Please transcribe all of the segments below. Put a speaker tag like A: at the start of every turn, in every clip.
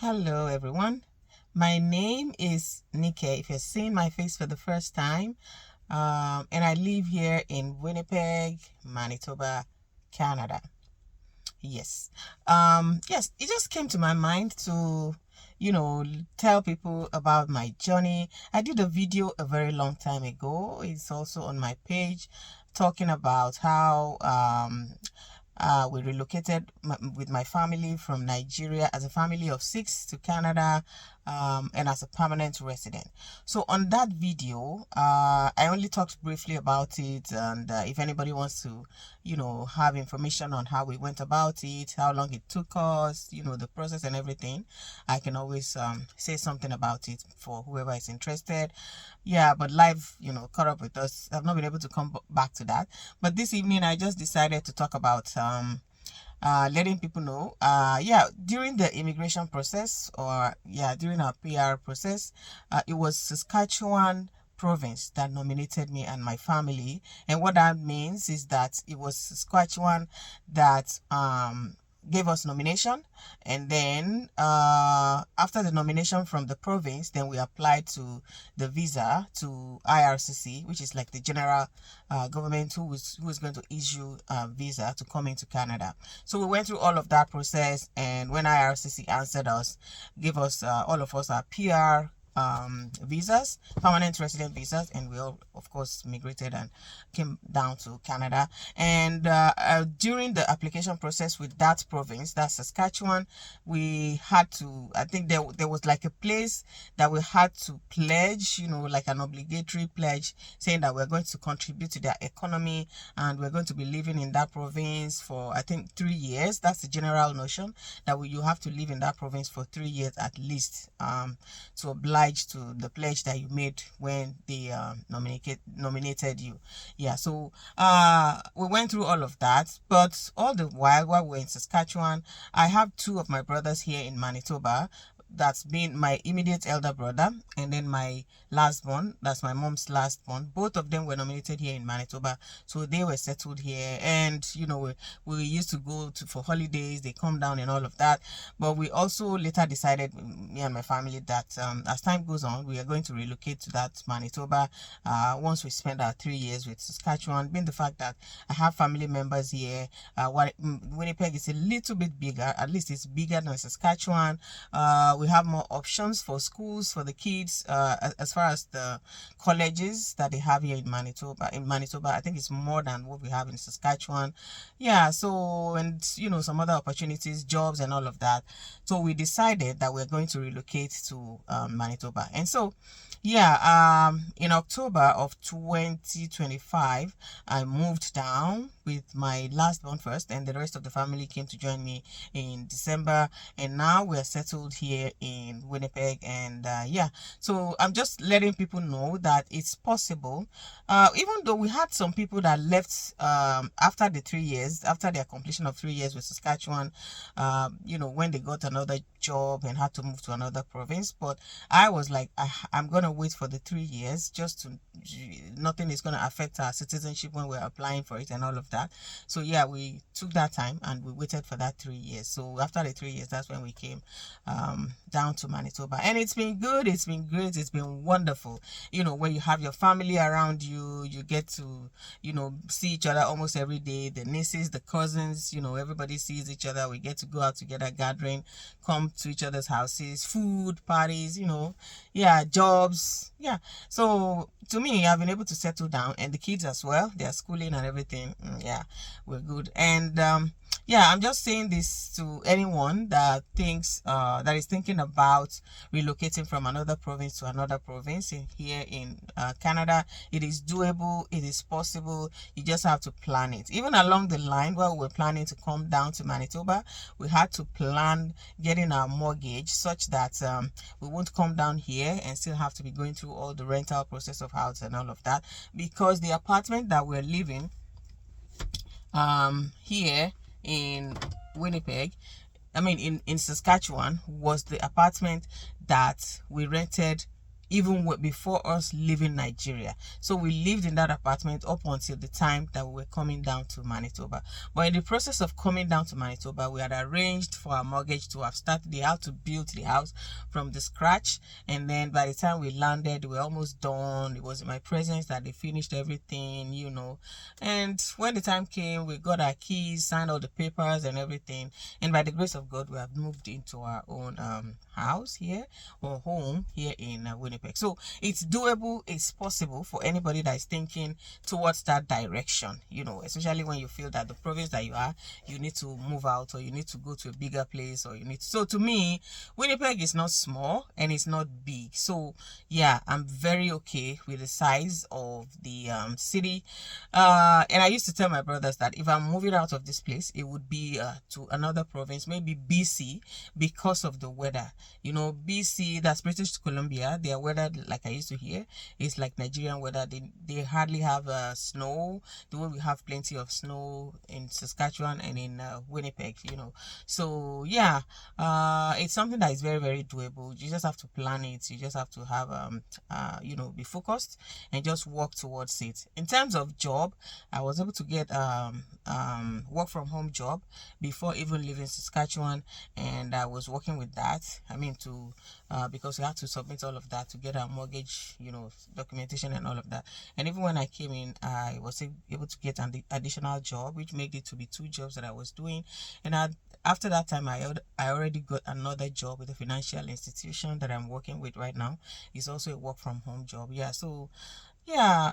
A: Hello everyone, my name is Nike if you're seeing my face for the first time, and I live here in Winnipeg, Manitoba, Canada. Yes, it just came to my mind to tell people about my journey. I did a video a very long time ago. It's also on my page talking about how we relocated with my family from Nigeria as a family of 6 to Canada, and as a permanent resident. So on that video, I only talked briefly about it, and if anybody wants to, have information on how we went about it, how long it took us, the process and everything, I can always say something about it for whoever is interested. Yeah, but life, caught up with us. I've not been able to come back to that. But this evening, I just decided to talk about letting people know. Yeah, during the immigration process, or yeah, during our PR process, it was Saskatchewan province that nominated me and my family. And what that means is that it was Saskatchewan that gave us nomination, and then after the nomination from the province, then we applied to the visa to IRCC, which is like the general government who is going to issue a visa to come into Canada. So we went through all of that process, and when IRCC answered us, gave us all of us our PR visas, permanent resident visas, and we all of course migrated and came down to Canada. And during the application process with that province, that's Saskatchewan, we had to, I think there was like a place that we had to pledge, like an obligatory pledge, saying that we're going to contribute to their economy, and we're going to be living in that province for, I think, 3 years. That's the general notion, that you have to live in that province for 3 years at least, to oblige to the pledge that you made when they nominated you. Yeah, so we went through all of that, but all the while we're in Saskatchewan, I have two of my brothers here in Manitoba. That's been my immediate elder brother, and then my last born, that's my mom's last born. Both of them were nominated here in Manitoba, so they were settled here. And we used to go for holidays, they come down and all of that. But we also later decided, me and my family, that as time goes on, we are going to relocate to that Manitoba once we spend our 3 years with Saskatchewan, being the fact that I have family members here. Winnipeg is a little bit bigger, at least it's bigger than Saskatchewan. We have more options for schools for the kids, as far as the colleges that they have here in Manitoba. I think it's more than what we have in Saskatchewan. Yeah, so, and some other opportunities, jobs and all of that. So we decided that we're going to relocate to Manitoba. And so yeah, in October of 2025, I moved down with my last born first, and the rest of the family came to join me in December. And now we're settled here in Winnipeg. And yeah, so I'm just letting people know that it's possible. Even though we had some people that left after the 3 years, after their completion of 3 years with Saskatchewan, when they got another job and had to move to another province. But I was like, I'm gonna wait for the 3 years, just to, nothing is gonna affect our citizenship when we're applying for it and all of that. So yeah, we took that time and we waited for that 3 years. So after the 3 years, that's when we came down to Manitoba. And it's been good, it's been great, it's been wonderful. When you have your family around you, you get to see each other almost every day. The nieces, the cousins, everybody sees each other. We get to go out together, gathering, come to each other's houses, food, parties, yeah, jobs. Yeah, so to me, I've been able to settle down, and the kids as well, their schooling and everything. Yeah, we're good. And yeah, I'm just saying this to anyone that is thinking about relocating from another province to another province here in Canada. It is doable, it is possible. You just have to plan it. Even along the line, while we're planning to come down to Manitoba, we had to plan getting our mortgage such that we won't come down here and still have to be going through all the rental process of house and all of that, because the apartment that we're living here in Winnipeg, I mean in Saskatchewan, was the apartment that we rented even before us leaving Nigeria. So we lived in that apartment up until the time that we were coming down to Manitoba. But in the process of coming down to Manitoba, we had arranged for our mortgage to have started. They had to build the house from the scratch. And then by the time we landed, we were almost done. It was in my presence that they finished everything, you know. And when the time came, we got our keys, signed all the papers and everything. And by the grace of God, we have moved into our own house here, or home here in Winnipeg. So it's doable, it's possible for anybody that is thinking towards that direction, you know, especially when you feel that the province that you are, you need to move out, or you need to go to a bigger place, or you need to. So to me, Winnipeg is not small and it's not big. So yeah, I'm very okay with the size of the city. And I used to tell my brothers that if I'm moving out of this place, it would be to another province, maybe BC, because of the weather. You know, BC, that's British Columbia, their weather, like I used to hear, is like Nigerian weather. They hardly have snow the way we have plenty of snow in Saskatchewan and in Winnipeg, you know. So yeah, it's something that is very, very doable. You just have to plan it. You just have to have you know, be focused and just work towards it. In terms of job, I was able to get work from home job before even leaving Saskatchewan, and I was working with that. I mean, to because we had to submit all of that to get our mortgage, you know, documentation and all of that. And even when I came in, I was able to get an additional job, which made it to be 2 jobs that I was doing. And after that time, I already got another job with a financial institution that I'm working with right now. It's also a work from home job. Yeah, so yeah,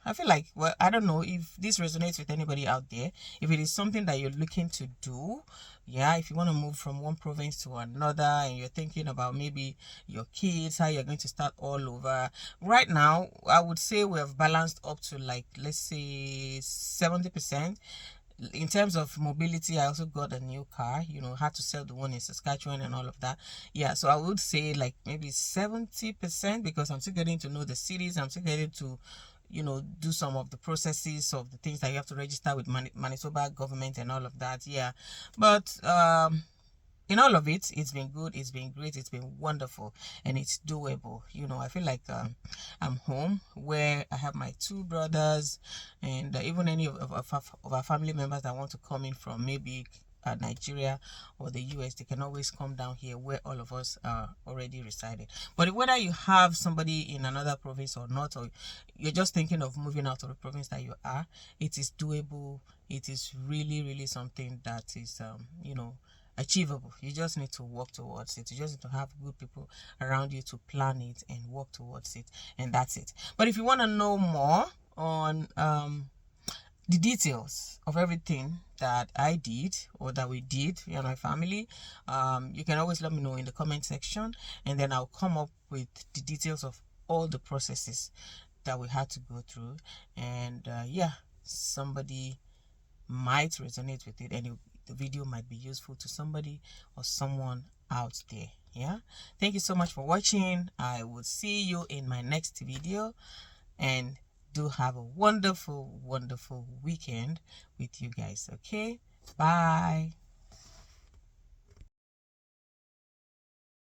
A: I feel like, well, I don't know if this resonates with anybody out there. If it is something that you're looking to do, yeah, if you want to move from one province to another and you're thinking about maybe your kids, how you're going to start all over. Right now, I would say we have balanced up to, like, let's say 70%. In terms of mobility, I also got a new car, you know, had to sell the one in Saskatchewan and all of that. Yeah, so I would say like maybe 70%, because I'm still getting to know the cities. I'm still getting to, you know, do some of the processes of the things that you have to register with Manitoba government and all of that. Yeah, but in all of it, it's been good, it's been great, it's been wonderful, and it's doable. You know, I feel like I'm home, where I have my 2 brothers, and even any of our family members that want to come in from maybe Nigeria or the US, they can always come down here, where all of us are already residing. But whether you have somebody in another province or not, or you're just thinking of moving out of the province that you are, it is doable. It is really, really something that is you know, achievable. You just need to work towards it. You just need to have good people around you to plan it and work towards it, and that's it. But if you want to know more on the details of everything that I did, or that we did, me and my family, you can always let me know in the comment section, and then I'll come up with the details of all the processes that we had to go through. And yeah, somebody might resonate with it, and the video might be useful to somebody or someone out there. Yeah, thank you so much for watching. I will see you in my next video, and do have a wonderful, wonderful weekend with you guys. Okay, bye.